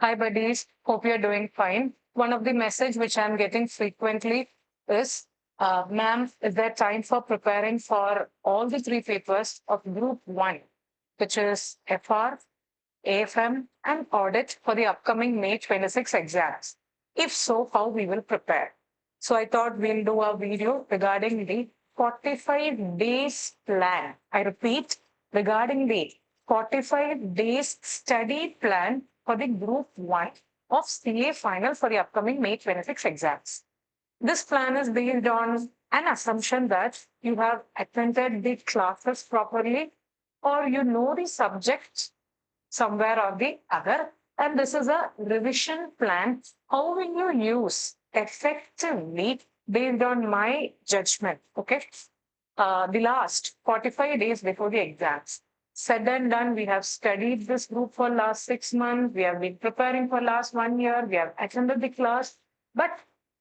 Hi, buddies. Hope you're doing fine. One of the message which I'm getting frequently is, ma'am, is there time for preparing for all the three papers of Group 1, which is FR, AFM, and audit for the upcoming May 26 exams? If so, how we will prepare? So I thought we'll do a video regarding the 45 days plan. I repeat, regarding the 45 days study plan for the Group 1 of CA final for the upcoming May 26 exams. This plan is based on an assumption that you have attended the classes properly or you know the subject somewhere or the other. And this is a revision plan. How will you use effectively based on my judgment? Okay. The last 45 days before the exams. Said and done, we have studied this group for last 6 months. We have been preparing for last 1 year. We have attended the class. But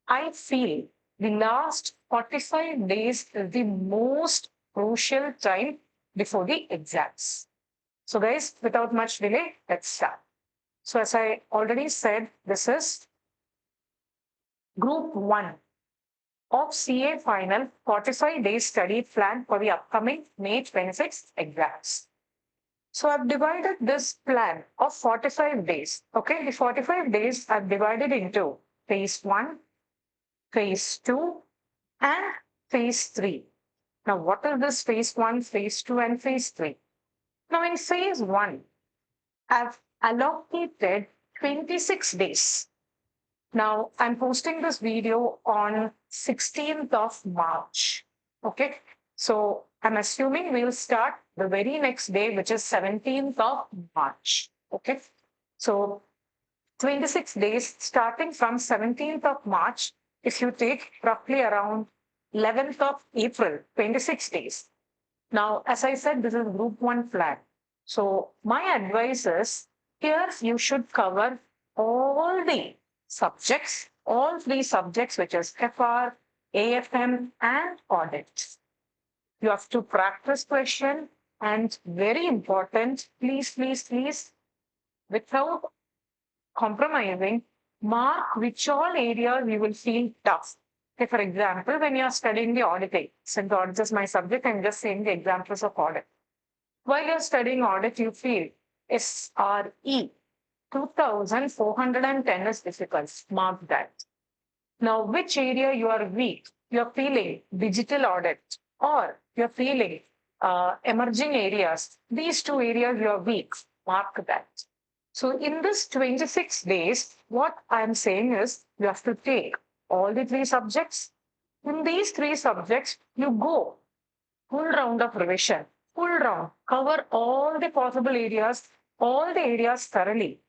I feel the last 45 days is the most crucial time before the exams. So guys, without much delay, let's start. So as I already said, this is Group 1 of CA final 45 days study plan for the upcoming May 26 exams. So I've divided this plan of 45 days. Okay, the 45 days I've divided into phase 1, phase 2, and phase 3. Now, what is this phase 1, phase 2, and phase 3? Now, in phase 1, I've allocated 26 days. Now, I'm posting this video on 16th of March. Okay, so I'm assuming we'll start the very next day, which is 17th of March. Okay, so 26 days starting from 17th of March. If you take roughly around 11th of April, 26 days. Now, as I said, this is Group 1 plan. So my advice is, here you should cover all the subjects, all three subjects, which is FR, AFM, and audit. You have to practice question, and very important, please, please, please, without compromising, mark which all areas you will feel tough. Say, for example, when you're studying the auditing, since audit is my subject, I'm just saying the examples of audit. While you're studying audit, you feel SRE 2410 is difficult. Mark that. Now, which area you are weak? You're feeling digital audit or you're feeling emerging areas. These two areas you're weak. Mark that. So in this 26 days, what I'm saying is you have to take all the three subjects. In these three subjects, you go full round of revision, full round, cover all the possible areas, all the areas thoroughly.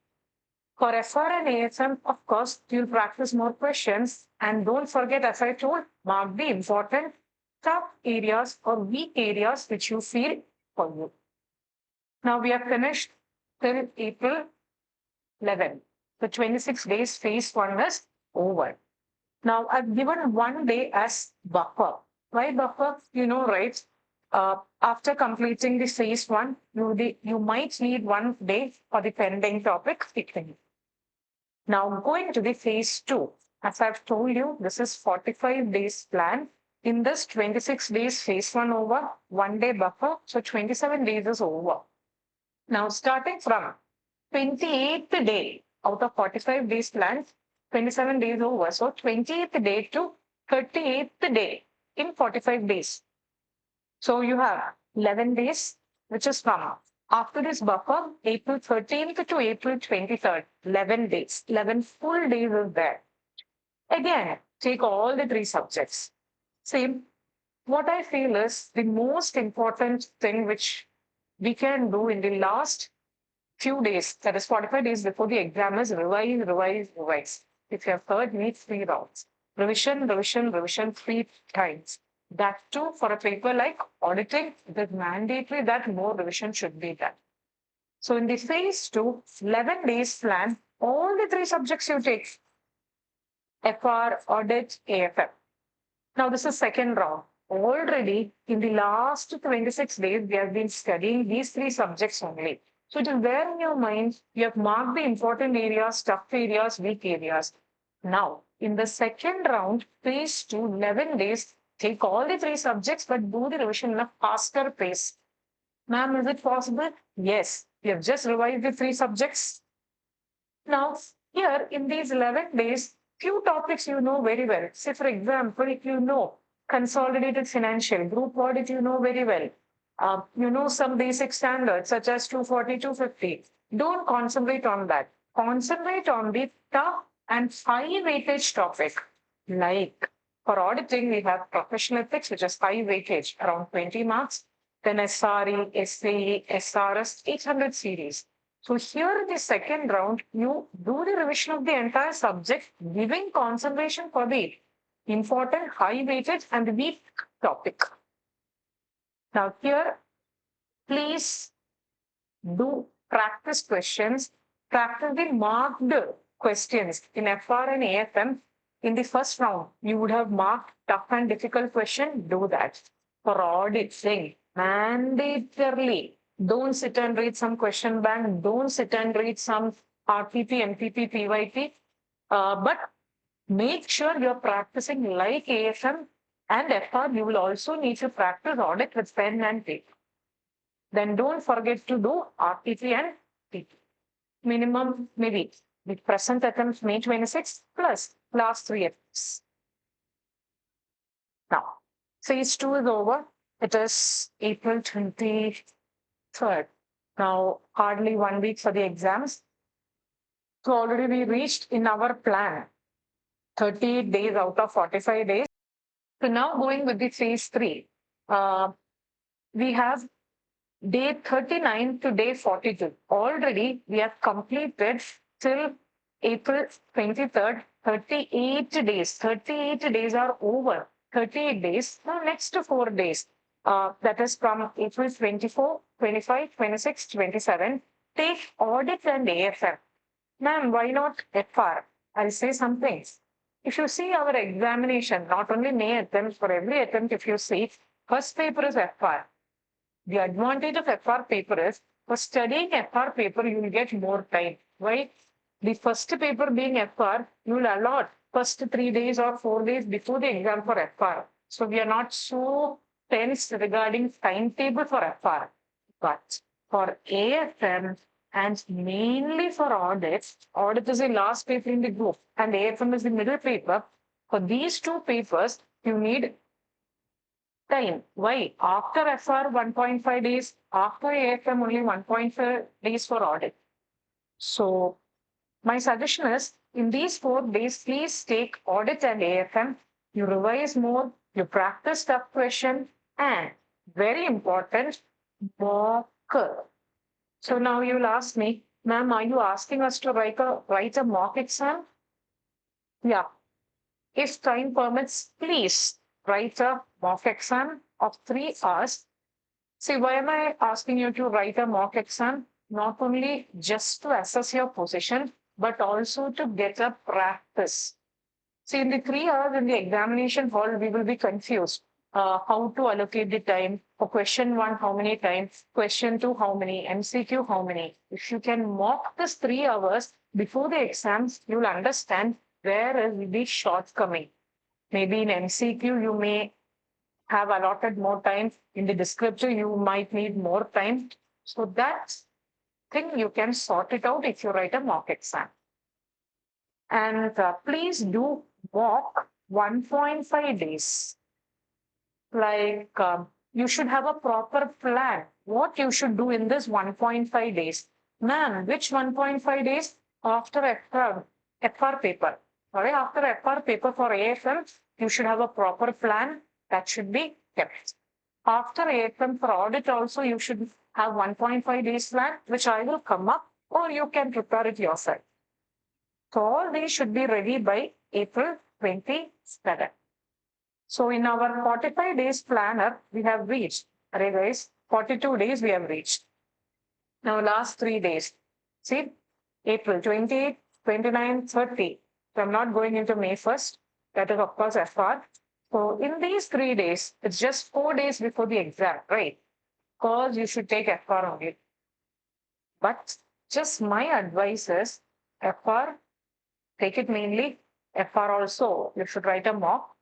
For FR and ASM, of course, you'll practice more questions. And don't forget, as I told, mark the important tough areas or weak areas which you feel for you. Now we have finished till April 11. The 26 days phase 1 is over. Now I've given 1 day as buffer. Why buffer? You know, right? After completing the phase 1, you might need 1 day for the pending topic. Now going to the phase 2. As I've told you, this is 45 days plan. In this 26 days phase 1 over, 1 day buffer. So 27 days is over. Now starting from 28th day out of 45 days plan, 27 days over. So 28th day to 38th day in 45 days. So you have 11 days, which is from after this buffer, April 13th to April 23rd, 11 days, 11 full days is there. Again, take all the three subjects. Same. What I feel is the most important thing which we can do in the last few days, that is 45 days before the exam, is revise, revise, revise. If you have heard me, 3 rounds. Revision, revision, revision 3 times. That too, for a paper like auditing, it is mandatory that more revision should be done. So in the phase 2, 11 days plan, all the three subjects you take, FR, audit, AFM. Now this is second round. Already in the last 26 days, we have been studying these three subjects only. So it is there in your mind. You have marked the important areas, tough areas, weak areas. Now, in the second round, phase 2, 11 days, take all the three subjects, but do the revision in a faster pace. Ma'am, is it possible? Yes. You have just revised the three subjects. Now, here in these 11 days, few topics you know very well. Say, for example, if you know consolidated financial, group audit, you know very well. You know some basic standards such as 240, 250. Don't concentrate on that. Concentrate on the tough and high weightage topic. Like for auditing, we have professional ethics, which is high weightage, around 20 marks. Then SRE, SAE, SRS, 800 series. So here in the second round, you do the revision of the entire subject, giving concentration for the important high weightage and the weak topic. Now here, please do practice questions, practice the marked questions in FR and AFM. In the first round, you would have marked tough and difficult question, do that. For auditing, mandatorily, don't sit and read some question bank, don't sit and read some RPP, MPP, PYP, but make sure you're practicing like AFM and FR. You will also need to practice audit with pen and paper. Then don't forget to do RTP and PP. Minimum maybe the present attempt May 26 plus last 3 attempts. Now, phase 2 is over. It is April 23rd. Now, hardly 1 week for the exams. So already we reached in our plan 38 days out of 45 days. So now going with the phase 3, we have day 39 to day 42. Already we have completed till April 23rd, 38 days. 38 days are over. 38 days. Now next 4 days. That is from April 24, 25, 26, 27. Take audit and AFM. Ma'am, why not FR? I'll say some things. If you see our examination, not only May attempts, for every attempt, if you see, first paper is FR. The advantage of FR paper is for studying FR paper, you will get more time. Why? The first paper being FR, you will allot first 3 days or 4 days before the exam for FR. So we are not so tense regarding timetable for FR. But for AFM and mainly for audit, audit is the last paper in the group and AFM is the middle paper. For these two papers, you need time. Why? After FR 1.5 days, after AFM only 1.5 days for audit. So my suggestion is in these 4 days, please take audit and AFM. You revise more, you practice tough question, and very important, mock. So now you'll ask me, ma'am, are you asking us to write a mock exam? Yeah. If time permits, please write a mock exam of 3 hours. See, why am I asking you to write a mock exam? Not only just to assess your position, but also to get a practice. See, in the 3 hours in the examination hall, we will be confused. How to allocate the time for question 1, how many times, question 2, how many, MCQ, how many. If you can mock this 3 hours before the exams, you'll understand where is the shortcoming. Maybe in MCQ, you may have allotted more time. In the descriptive, you might need more time. So that thing you can sort it out if you write a mock exam. And please do mock 1.5 days. Like you should have a proper plan. What you should do in this 1.5 days. Ma'am, which 1.5 days? After FR paper. Alright, after FR paper for AFM, you should have a proper plan that should be kept. After AFM for audit also, you should have 1.5 days plan, which I will come up, or you can prepare it yourself. So all these should be ready by April 27. So in our 45 days planner, we have reached, array guys, 42 days we have reached. Now last 3 days, see, April 28, 29, 30. So I'm not going into May 1st. That is of course FR. So in these 3 days, it's just 4 days before the exam, right? Because you should take FR only. But just my advice is FR, take it mainly. FR also, you should write a mock.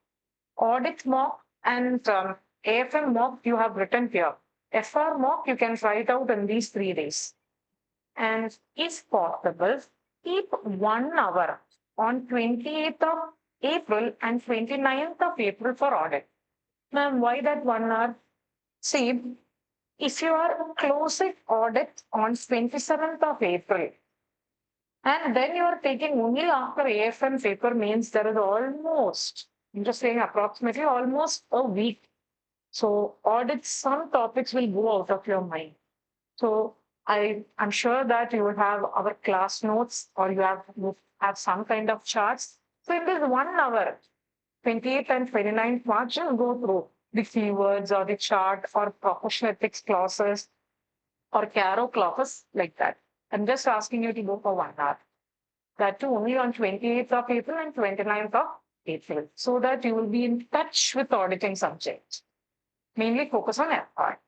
Audit mock and AFM mock you have written here. FR mock you can write out in these 3 days. And if possible, keep 1 hour on 28th of April and 29th of April for audit. Ma'am, why that 1 hour? See, if you are closing audit on 27th of April, and then you are taking only after AFM paper means there is almost, I'm just saying approximately almost a week. So audit, some topics will go out of your mind. So I'm sure that you will have our class notes or you have some kind of charts. So in this 1 hour, 28th and 29th March, just go through the keywords or the chart or professional ethics clauses or Caro clauses like that. I'm just asking you to go for 1 hour. That too only on 28th of April and 29th of April, so that you will be in touch with auditing subjects. Mainly focus on FR.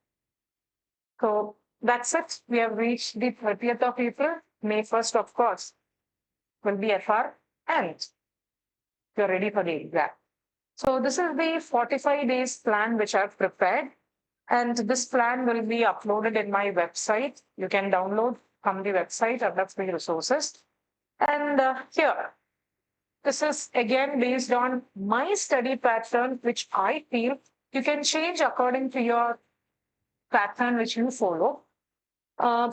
So that's it. We have reached the 30th of April. May 1st, of course, will be FR, and you're ready for the exam. So this is the 45 days plan which I've prepared. And this plan will be uploaded in my website. You can download from the website other free resources. And here, this is again based on my study pattern, which I feel you can change according to your pattern which you follow. Uh,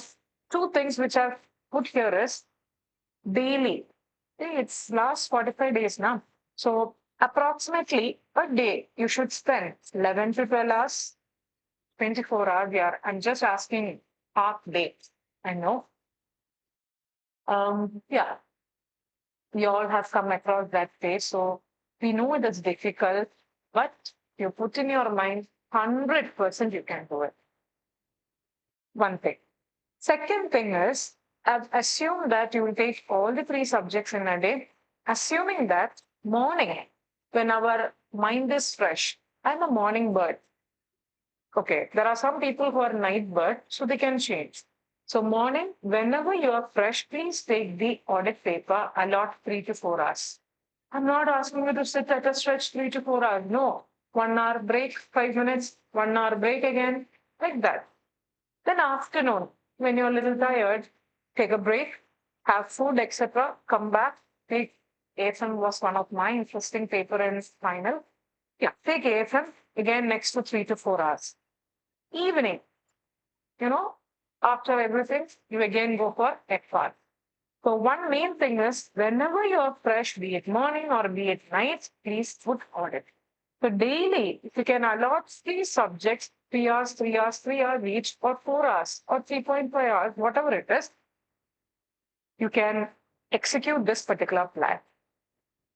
Two things which I've put here is daily. It's last 45 days now. So approximately a day, you should spend 11 to 12 hours, 24 hours here. I'm just asking half day. I know. Yeah, we all have come across that phase. So we know it is difficult, but you put in your mind 100% you can do it. One thing. Second thing is, I've assumed that you will take all the 3 subjects in a day, assuming that morning, when our mind is fresh, I'm a morning bird. Okay, there are some people who are night bird, so they can change. So morning, whenever you are fresh, please take the audit paper, allot 3 to 4 hours. I'm not asking you to sit at a stretch 3 to 4 hours. No, 1 hour break, 5 minutes, 1 hour break again, like that. Then afternoon, when you're a little tired, take a break, have food, etc. Come back, take AFM was one of my interesting paper in final. Yeah, take AFM again next to 3 to 4 hours. Evening, you know, after everything, you again go for FR. So one main thing is whenever you are fresh, be it morning or be it night, please put audit. So daily, if you can allot 3 subjects, 3 hours, 3 hours, 3 hours each, or 4 hours, or 3.5 hours, whatever it is, you can execute this particular plan.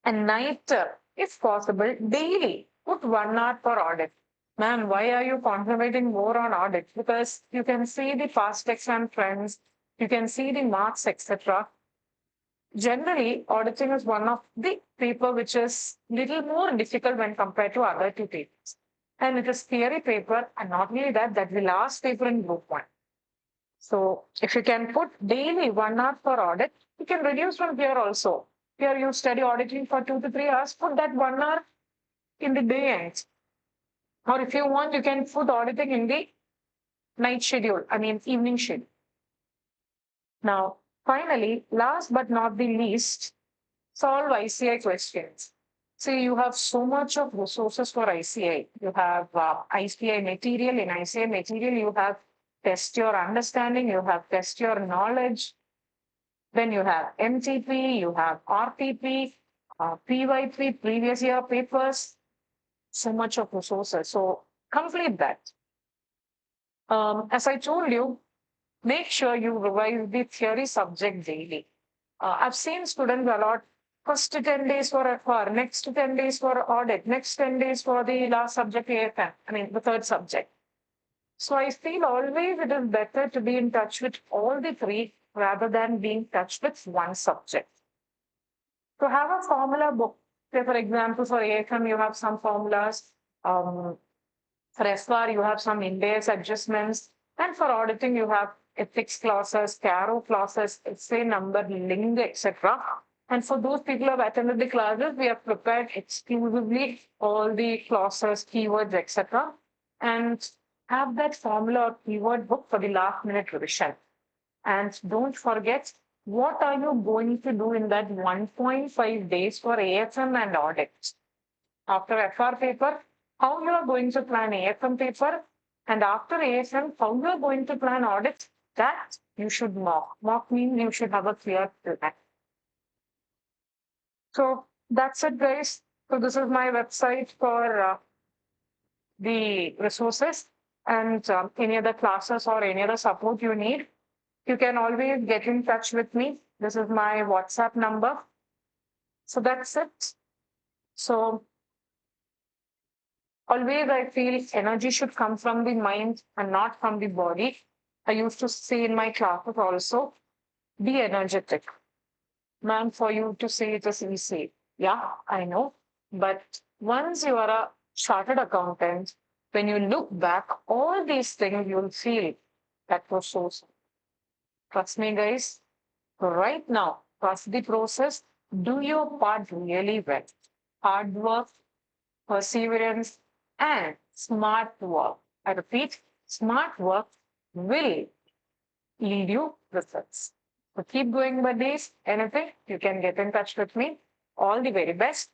And night, if possible, daily, put 1 hour for audit. Ma'am, why are you concentrating more on audit? Because you can see the past exam trends, you can see the marks, etc. Generally, auditing is one of the paper which is little more difficult when compared to other 2 papers. And it is theory paper, and not only that, that's the last paper in group 1. So if you can put daily 1 hour for audit, you can reduce from here also. Here you study auditing for 2 to 3 hours, put that 1 hour in the day ends. Or if you want, you can put auditing in the night schedule, I mean evening schedule. Now, finally, last but not the least, solve ICI questions. See, you have so much of resources for ICI. You have ICI material. In ICI material, you have test your understanding, you have test your knowledge. Then you have MTP, you have RTP, PYP, previous year papers. So much of resources. So complete that. As I told you, make sure you revise the theory subject daily. I've seen students a lot. First 10 days for FR, next 10 days for audit, next 10 days for the last subject AFM, I mean the 3rd subject. So I feel always it is better to be in touch with all the 3 rather than being in touch with one subject. So have a formula book. Say for example, for AFM, you have some formulas. For FR, you have some index adjustments. And for auditing, you have ethics classes, tarot classes, essay number, link, etc. And for those people who have attended the classes, we have prepared exclusively all the classes, keywords, etc. And have that formula or keyword book for the last minute revision. And don't forget, what are you going to do in that 1.5 days for AFM and audit? After FR paper, how you are going to plan AFM paper, and after AFM, how you are going to plan audit, that you should mock. Mock means you should have a clear plan. So that's it, guys. So this is my website for the resources, and any other classes or any other support you need, you can always get in touch with me. This is my WhatsApp number. So that's it. So always I feel energy should come from the mind and not from the body. I used to say in my classes also, be energetic. Man, for you to say it is easy. Yeah, I know. But once you are a chartered accountant, when you look back, all these things you'll feel that was so simple. Trust me, guys. Right now, trust the process. Do your part really well. Hard work, perseverance, and smart work. I repeat, smart work will lead you results. So keep going, buddies. Anything, you can get in touch with me. All the very best.